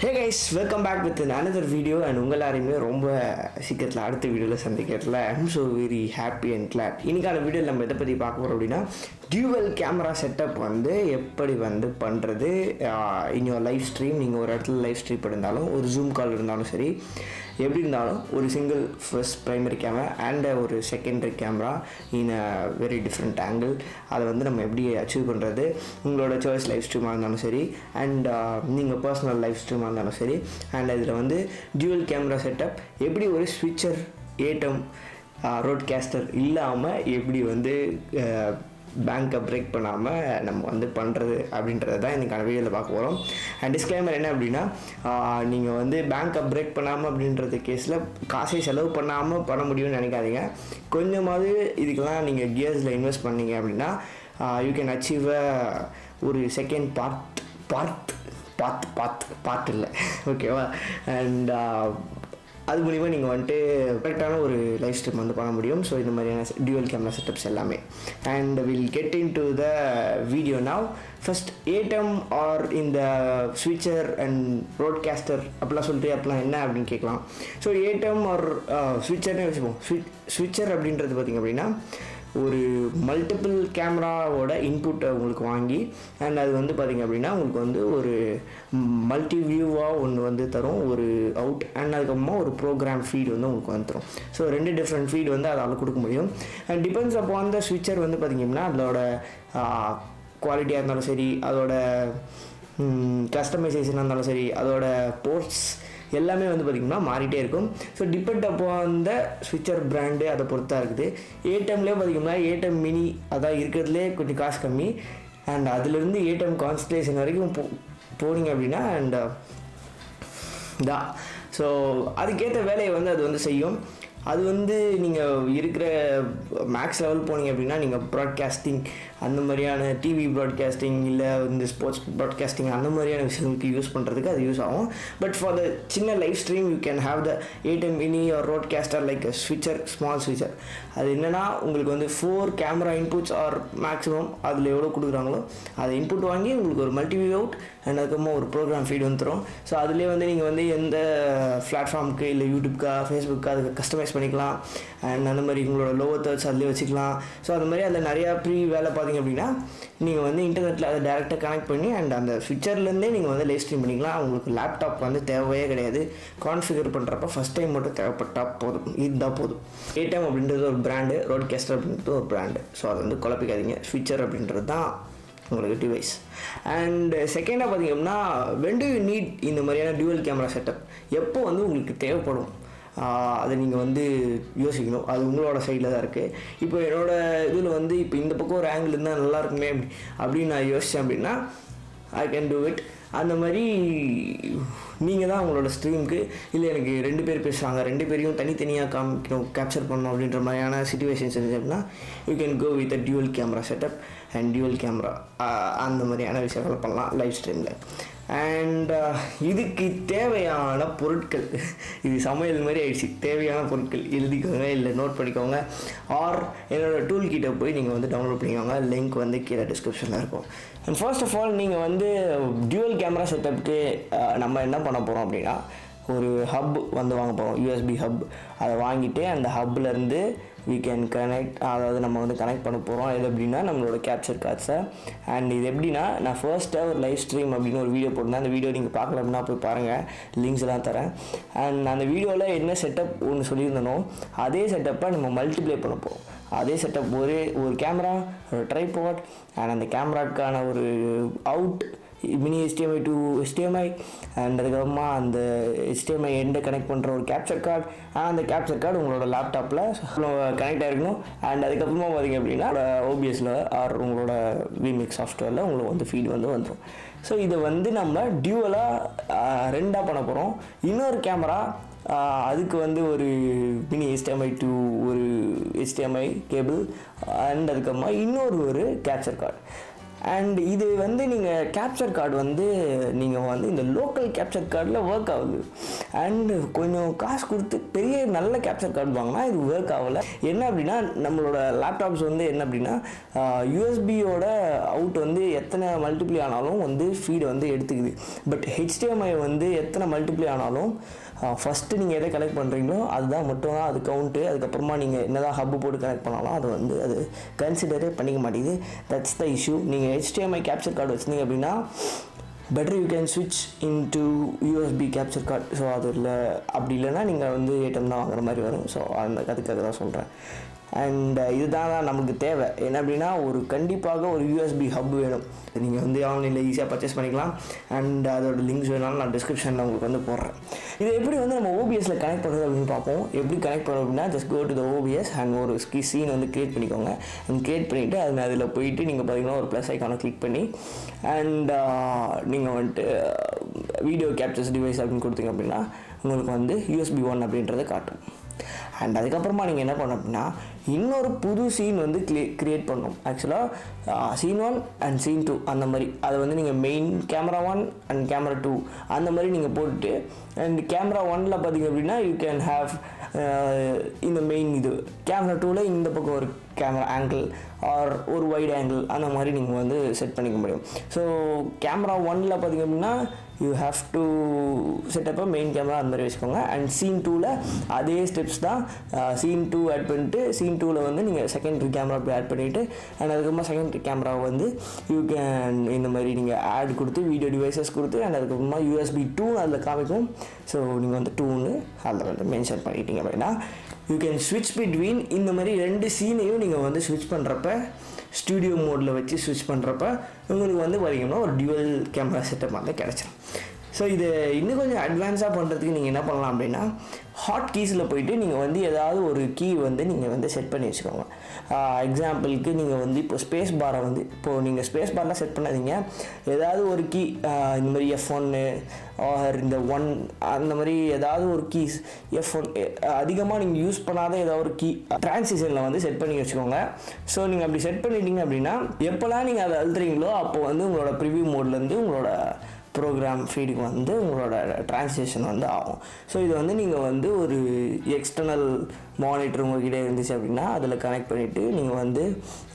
Hey guys, welcome back with another video and உங்கள் எல்லாரையுமே ரொம்ப சீக்கிரத்தில் அடுத்த வீடியோவில் சந்திக்கிறதுல I'm so very happy and glad. இன்னைக்கான வீடியோவில் நம்ம எதை பற்றி பார்க்க போகிறோம் அப்படின்னா டியூவல் கேமரா செட்டப் வந்து எப்படி வந்து பண்ணுறது இன் யோர் லைவ் ஸ்ட்ரீம். நீங்கள் ஒரு இடத்துல லைவ் ஸ்ட்ரீம் இருந்தாலும் ஒரு ஜூம் கால் இருந்தாலும் சரி, எப்படி இருந்தாலும் ஒரு single first primary camera and ஒரு secondary camera in a very different angle, அதை வந்து நம்ம எப்படி அச்சீவ் பண்ணுறது, உங்களோட சாய்ஸ் லைவ் ஸ்ட்ரீமாக இருந்தாலும் சரி அண்ட் நீங்கள் பர்சனல் லைவ் ஸ்ட்ரீமாக இருந்தாலும் சரி. அண்ட் இதில் வந்து டியூவல் கேமரா செட்டப் எப்படி ஒரு ஸ்விட்சர் ATEM ரோட்காஸ்டர் இல்லாமல் எப்படி வந்து பேங்கை பிரேக் பண்ணாமல் நம்ம வந்து பண்ணுறது அப்படின்றது தான் இன்றைக்கான வீடியோவில் பார்க்க போகிறோம். அண்ட் டிஸ்க்ளைமர் என்ன அப்படின்னா, நீங்கள் வந்து பேங்கை பிரேக் பண்ணாமல் அப்படின்றது கேஸில் காசை செலவு பண்ணாமல் பண்ண முடியும்னு நினைக்காதீங்க. கொஞ்சமாவது இதுக்கெல்லாம் நீங்கள் கியர்ஸில் இன்வெஸ்ட் பண்ணீங்க அப்படின்னா யூ கேன் அச்சீவ் ஒரு செகண்ட் பார்ட் இல்லை, ஓகேவா? அண்ட் அது மூலிமா நீங்கள் வந்துட்டு கரெக்டான ஒரு லைவ் ஸ்ட்ரீம் வந்து பண்ண முடியும். ஸோ இந்த மாதிரியான டியூவல் கேமரா செட்டப்ஸ் எல்லாமே. And will get in to the video now. First ATEM or இந்த ஸ்விட்சர் அண்ட் ப்ராட்காஸ்டர் அப்படிலாம் சொல்லிட்டு அப்படிலாம் என்ன அப்படின்னு கேட்கலாம். ஸோ ATEM ஆர் ஸ்விட்சர்னே வச்சுப்போம். ஸ்விட்சர் அப்படின்றது பார்த்திங்க அப்படின்னா ஒரு மல்டிபிள் கேமராவோட இன்புட்டை உங்களுக்கு வாங்கி அண்ட் அது வந்து பார்த்திங்க அப்படின்னா உங்களுக்கு வந்து ஒரு மல்டி வியூவாக ஒன்று வந்து தரும், ஒரு அவுட் அண்ட் அதுக்கப்புறமா ஒரு ப்ரோக்ராம் ஃபீட் வந்து உங்களுக்கு வந்து தரும். ஸோ 2 டிஃப்ரெண்ட் ஃபீட் வந்து அதால் கொடுக்க முடியும். அண்ட் டிபெண்ட்ஸ் அப்போ அந்த ஸ்விட்சர் வந்து பார்த்திங்கன்னா அதோட குவாலிட்டியாக இருந்தாலும் சரி, அதோட கஸ்டமைசேஷனாக இருந்தாலும் சரி, அதோட போர்ட்ஸ் எல்லாமே வந்து பார்த்திங்கன்னா மாறிட்டே இருக்கும். ஸோ டிபெண்ட் அப்போ அந்த ஸ்விட்சர் பிராண்டு அதை பொறுத்தா இருக்குது. ATEMலேயே பார்த்திங்கன்னா ATEM மினி அதான் இருக்கிறதுலே கொஞ்சம் காசு கம்மி. அண்ட் அதுலேருந்து ATEM கான்ஸ்டலேஷன் வரைக்கும் போனீங்க அப்படின்னா அண்ட் தான் ஸோ அதுக்கேற்ற வேலையை வந்து அது வந்து செய்யும். அது வந்து நீங்கள் இருக்கிற மேக்ஸ் லெவல் போனீங்க அப்படின்னா நீங்கள் ப்ராட்காஸ்டிங் அந்த மாதிரியான டிவி ப்ராட்காஸ்டிங் இல்லை இந்த ஸ்போர்ட்ஸ் ப்ராட்காஸ்டிங் அந்த மாதிரியான விஷயங்களுக்கு யூஸ் பண்ணுறதுக்கு அது யூஸ் ஆகும். பட் ஃபார் த சின்ன live stream you can have the ATEM mini or Rodecaster like switcher, small switcher. அது என்னென்னா உங்களுக்கு வந்து 4 கேமரா இன்புட்ஸ் ஆர் மேக்ஸிமம் அதில் எவ்வளோ கொடுக்குறாங்களோ அதை இன்புட் வாங்கி உங்களுக்கு ஒரு மல்டிவியூ அவுட் அண்ட் அதுக்கப்புறமா ஒரு ப்ரோக்ராம் ஃபீட் வந்துடும். ஸோ அதிலே வந்து நீங்கள் வந்து எந்த பிளாட்ஃபார்முக்கு இல்லை யூடியூப்க்கா ஃபேஸ்புக்கா அதுக்கு கஸ்டமைஸ் பண்ணிக்கலாம். அண்ட் அந்த மாதிரி உங்களோட லோவர் தேர்ட்ஸ் அதிலே வச்சுக்கலாம். ஸோ அந்த மாதிரி அதில் நிறையா வேலை பார்த்தீங்க அப்படின்னா நீங்கள் வந்து இன்டர்நெட்டில் அதை டேரெக்டாக கனெக்ட் பண்ணி அண்ட் அந்த ஸ்விட்சர்லேருந்தே நீங்கள் வந்து லைவ் ஸ்ட்ரீம் பண்ணிக்கலாம். உங்களுக்கு லேப்டாப் வந்து தேவையே கிடையாது. கான்ஃபிகர் பண்ணுறப்ப ஃபஸ்ட் டைம் மட்டும் தேவைப்பட்டால் போதும், இதுதான் போதும். ATEM அப்படின்றது ஒரு பிராண்டு, ரோட்காஸ்டர் அப்படின்றது ஒரு பிராண்டு. ஸோ அதை வந்து குழப்பிக்காதீங்க. ஸ்விட்சர் அப்படின்றது தான் உங்களுக்கு டிவைஸ். அண்ட் செகண்டாக பார்த்திங்கன்னா when do you need இந்த மாதிரியான டியூவல் கேமரா செட்டப் எப்போ வந்து உங்களுக்கு தேவைப்படும் அதை நீங்கள் வந்து யோசிக்கணும். அது உங்களோட சைடில் தான் இருக்குது. இப்போ என்னோடய இதில் வந்து இப்போ இந்த பக்கம் ஒரு ஆங்கிள் இருந்தால் நல்லா இருக்குமே அப்படின்னு நான் யோசித்தேன் அப்படின்னா ஐ கேன் டூ இட். அந்த மாதிரி நீங்கள் தான் உங்களோட ஸ்ட்ரீமுக்கு இல்லை எனக்கு 2 பேர் பேசுகிறாங்க, 2 பேரையும் தனித்தனியாக காமிக்கணும், கேப்சர் பண்ணணும் அப்படின்ற மாதிரியான சிச்சுவேஷன்ஸ் இருந்துச்சு அப்படின்னா you can go with a dual camera setup and dual camera அந்த மாதிரியான விஷயங்கள் பண்ணலாம் லைவ் ஸ்ட்ரீமில். அண்ட் இதுக்கு தேவையான பொருட்கள், இது சமையல் மாதிரி ஆயிடுச்சு, தேவையான பொருட்கள் எழுதிக்கோங்க இல்லை நோட் பண்ணிக்கோங்க ஆர் என்னோடய டூல் கிட்ட போய் நீங்கள் வந்து டவுன்லோட் பண்ணிக்கோங்க. லிங்க் வந்து கீழே டிஸ்கிரிப்ஷனில் இருக்கும். அண்ட் ஃபர்ஸ்ட் ஆஃப் ஆல் நீங்கள் வந்து டியூவல் கேமரா செட்டப்புக்கு நம்ம என்ன பண்ண போகிறோம் அப்படின்னா ஒரு ஹப் வந்து வாங்க போகிறோம், USB ஹப். அதை வாங்கிட்டு அந்த ஹப்லேருந்து we can connect, அதாவது நம்ம வந்து கனெக்ட் பண்ண போகிறோம். இது எப்படின்னா நம்மளோட கேப்சர் கார்ட்ஸை. அண்ட் இது எப்படின்னா நான் ஃபர்ஸ்ட்டாக ஒரு லைவ் ஸ்ட்ரீம் அப்படின்னு ஒரு வீடியோ போட்டிருந்தேன். அந்த வீடியோ நீங்கள் பார்க்கல அப்படின்னா போய் பாருங்கள், லிங்க்ஸ் எல்லாம் தரேன். அண்ட் அந்த வீடியோவில் என்ன செட்டப் ஒன்று சொல்லியிருந்தனோ அதே செட்டப்பை நம்ம மல்டிப்ளை பண்ண போகிறோம். அதே செட்டப் ஒரு கேமரா, ஒரு ட்ரைபாட் அண்ட் அந்த கேமராக்கான ஒரு out mini HDMI to HDMI and அதுக்கப்புறமா அந்த HDMI எண்டை கனெக்ட் பண்ணுற ஒரு கேப்சர் கார்டு. அந்த கேப்சர் கார்டு உங்களோட லேப்டாப்பில் கனெக்ட் ஆகிருக்கணும். அண்ட் அதுக்கப்புறமா பார்த்திங்க அப்படின்னா OBSல ஆர் உங்களோட விமிக்ஸ் சாஃப்ட்வேரில் உங்களுக்கு வந்து ஃபீட் வந்து வந்துடும். ஸோ இதை வந்து நம்ம டியூவலாக 2ஆக பண்ண போகிறோம். இன்னொரு கேமரா அதுக்கு வந்து ஒரு மினி HDMI to ஒரு HDMI கேபிள் அண்ட் அதுக்கப்புறமா இன்னொரு கேப்சர் கார்டு. அண்ட் இது வந்து நீங்கள் கேப்சர் கார்டு வந்து நீங்கள் வந்து இந்த லோக்கல் கேப்சர் கார்டில் ஒர்க் ஆகுது. அண்டு கொஞ்சம் காசு கொடுத்து பெரிய நல்ல கேப்சர் கார்டு வாங்கினா இது ஒர்க் ஆகலை. என்ன அப்படின்னா நம்மளோட லேப்டாப்ஸ் வந்து என்ன அப்படின்னா யூஎஸ்பியோட அவுட் வந்து எத்தனை மல்டிப்ளை ஆனாலும் வந்து ஃபீடு வந்து எடுத்துக்குது. பட் HDMI வந்து எத்தனை மல்டிப்ளை ஆனாலும் ஃபஸ்ட்டு நீங்கள் எதை கனெக்ட் பண்ணுறீங்களோ அதுதான் மட்டும் தான் அது கவுண்ட்டு. அதுக்கப்புறமா நீங்கள் என்ன தான் ஹப்பு போட்டு கனெக்ட் பண்ணாலும் அது வந்து அது கன்சிடரே பண்ணிக்க மாட்டேங்குது. That's the issue. நீங்கள் HDMI கேப்சர் கார்டு வச்சுருந்தீங்க அப்படின்னா பெட்டர் யூ கேன் ஸ்விட்ச் into USB capture card. So அது இல்லை, அப்படி இல்லைன்னா நீங்கள் வந்து ATEM தான் வாங்குற மாதிரி வரும். ஸோ அதுக்காக தான் சொல்கிறேன். அண்ட் இதுதான் நமக்கு தேவை. என்ன அப்படின்னா ஒரு கண்டிப்பாக ஒரு யூஎஸ்பி ஹப் வேணும். நீங்கள் வந்து ஆன்லைனில் ஈஸியாக பர்ச்சேஸ் பண்ணிக்கலாம். அண்ட் அதோட லிங்க்ஸ் வேணாலும் நான் டிஸ்கிரிப்ஷனில் உங்களுக்கு வந்து போடுறேன். இது எப்படி வந்து நம்ம OBSல கனெக்ட் பண்ணுறது அப்படின்னு பார்ப்போம். எப்படி கனெக்ட் பண்ணுறோம் அப்படின்னா just go to the OBS and ஒரு சீன் வந்து க்ரியேட் பண்ணிக்கோங்க. அண்ட் க்ரியேட் பண்ணிவிட்டு அதில் போயிட்டு நீங்கள் பார்த்தீங்கன்னா ஒரு ப்ளஸ் ஐக்கானை கிளிக் பண்ணி அண்ட் நீங்கள் வந்துட்டு வீடியோ கேப்சர்ஸ் டிவைஸ் அப்படின்னு கொடுத்தீங்க அப்படின்னா உங்களுக்கு வந்து USB 1 அப்படின்றத காட்டும். அண்ட் அதுக்கப்புறமா நீங்கள் என்ன பண்ணணும் அப்படின்னா இன்னொரு புது சீன் வந்து க்ரியேட் பண்ணணும். ஆக்சுவலாக சீன் 1 அண்ட் சீன் 2 அந்த மாதிரி அதை வந்து நீங்கள் மெயின் கேமரா 1 அண்ட் கேமரா 2 அந்த மாதிரி நீங்கள் போட்டுட்டு அண்ட் கேமரா 1ல் பார்த்தீங்க அப்படின்னா யூ கேன் ஹேவ் இந்த மெயின் இது கேமரா 2ல் இந்த பக்கம் ஒரு கேமரா ஆங்கிள் ஆர் ஒரு வைட் ஆங்கிள் அந்த மாதிரி நீங்கள் வந்து செட் பண்ணிக்க முடியும். ஸோ கேமரா 1ல் பார்த்தீங்க அப்படின்னா யூ ஹேவ் டு செட்டப்பை மெயின் கேமரா அந்த மாதிரி வச்சுக்கோங்க. அண்ட் சீன் 2ல் அதே ஸ்டெப்ஸ் தான். சீன் 2 ஆட் பண்ணிட்டு சீன் 2ல் வந்து நீங்கள் செகண்டரி கேமரா அப்படி ஆட் பண்ணிவிட்டு அண்ட் அதுக்கப்புறமா செகண்டரி கேமரா வந்து யூ கேன் இந்த மாதிரி நீங்கள் ஆட் கொடுத்து வீடியோ டிவைசஸ் கொடுத்து அண்ட் அதுக்கப்புறமா USB 2 அதில் காமிக்கும். ஸோ நீங்கள் வந்து 2ன்னு அதில் வந்து மென்ஷன் பண்ணிட்டீங்க அப்படின்னா யூ கேன் ஸ்விட்ச் பிட்வீன் இந்த மாதிரி 2 சீனையும் நீங்கள் வந்து ஸ்விட்ச் பண்ணுறப்ப ஸ்டூடியோ மோடில் வச்சு ஸ்விட்ச் பண்ணுறப்ப உங்களுக்கு வந்து பார்த்தீங்கன்னா ஒரு டியூவல் கேமரா செட்டப் வந்து கிடச்சிடும். ஸோ இது இன்னும் கொஞ்சம் அட்வான்ஸாக பண்ணுறதுக்கு நீங்கள் என்ன பண்ணலாம் அப்படின்னா ஹாட் கீஸில் போயிட்டு நீங்கள் வந்து ஏதாவது ஒரு கீ வந்து நீங்கள் வந்து செட் பண்ணி வச்சுக்கோங்க. எக்ஸாம்பிளுக்கு நீங்கள் வந்து இப்போ ஸ்பேஸ் பாரை வந்து இப்போது நீங்கள் ஸ்பேஸ் பாரெலாம் செட் பண்ணாதீங்க. ஏதாவது ஒரு கீ இந்த மாதிரி F1 ஆர் இந்த 1 அந்த மாதிரி ஏதாவது ஒரு கீஸ் F1 அதிகமாக நீங்கள் யூஸ் பண்ணாத ஏதாவது ஒரு கீ ட்ரான்சிஷனில் வந்து செட் பண்ணி வச்சுக்கோங்க. ஸோ நீங்கள் அப்படி செட் பண்ணிட்டீங்க அப்படின்னா எப்போல்லாம் நீங்கள் அதை அழுத்துறீங்களோ அப்போ வந்து உங்களோட ப்ரிவியூ மோட்லேருந்து உங்களோட ப்ரோக்ராம் ஃபீடுக்கு வந்து உங்களோட ட்ரான்ஸ்லேஷன் வந்து ஆகும். ஸோ இது வந்து நீங்கள் வந்து ஒரு எக்ஸ்டர்னல் மானிட்டர் உங்கள்கிட்ட இருந்துச்சு அப்படின்னா அதில் கனெக்ட் பண்ணிவிட்டு நீங்கள் வந்து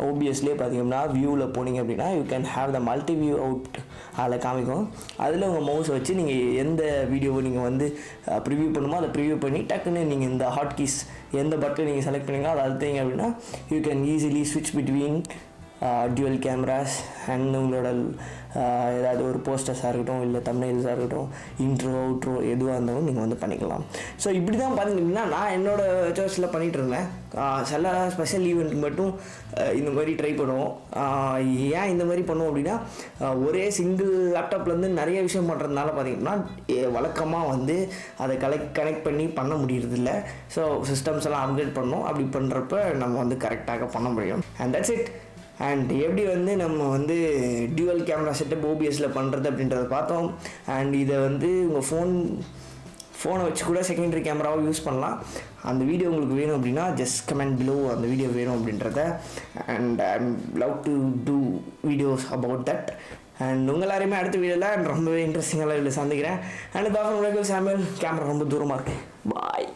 OBSலேயே பார்த்தீங்கன்னா வியூவில் போனீங்க அப்படின்னா you can have the multi view out அதில் காமிக்கும். அதில் உங்கள் மவுஸ் வச்சு நீங்கள் எந்த வீடியோவை நீங்கள் வந்து ப்ரிவியூ பண்ணுமோ அதை ப்ரிவியூ பண்ணி டக்குன்னு நீங்கள் இந்த ஹாட் கீஸ் எந்த பட்டன் நீங்கள் செலக்ட் பண்ணிங்களோ அதை அழுத்தீங்க அப்படின்னா யூ கேன் ஈஸிலி ஸ்விட்ச் பிட்வீன் டியூவல் கேமராஸ் அண்ட் உங்களோட ஏதாவது ஒரு போஸ்டர்ஸாக இருக்கட்டும் இல்லை தம்ப்நெயில்ஸாக இருக்கட்டும் இன்ட்ரோ அவுட்ரோ எதுவாக இருந்தாலும் நீங்கள் வந்து பண்ணிக்கலாம். ஸோ இப்படி தான் பார்த்தீங்கன்னா நான் என்னோடய சர்ச்சில் பண்ணிகிட்டு இருந்தேன். சில ஸ்பெஷல் ஈவெண்ட் மட்டும் இந்த மாதிரி ட்ரை பண்ணுவோம். ஏன் இந்த மாதிரி பண்ணுவோம் அப்படின்னா ஒரே சிங்கிள் லேப்டாப்லேருந்து நிறைய விஷயம் பண்ணுறதுனால பார்த்தீங்கன்னா வழக்கமாக வந்து அதை கனெக்ட் பண்ணி பண்ண முடியறதில்ல. ஸோ சிஸ்டம்ஸ் எல்லாம் அப்கிரேட் பண்ணோம். அப்படி பண்ணுறப்ப நம்ம வந்து கரெக்டாக பண்ண முடியும். And that's it. அண்ட் எப்படி வந்து நம்ம வந்து டியூவல் கேமரா செட்டப் OBSல பண்ணுறது அப்படின்றத பார்த்தோம். அண்ட் இதை வந்து உங்கள் ஃபோனை வச்சு கூட செகண்டரி கேமராவை யூஸ் பண்ணலாம். அந்த வீடியோ உங்களுக்கு வேணும் அப்படின்னா ஜஸ்ட் கமெண்ட் பிலோ அந்த வீடியோ வேணும் அப்படின்றத. And I love to do videos about that. And உங்கள் எல்லாருமே அடுத்த வீடியோவில் ரொம்பவே இன்ட்ரெஸ்டிங்காக வீடியோ சந்திக்கிறேன். அண்ட் பாஃபன் ரெகுல் சாமுவேல் கேமரா ரொம்ப தூரமாக இருக்குது. பாய்.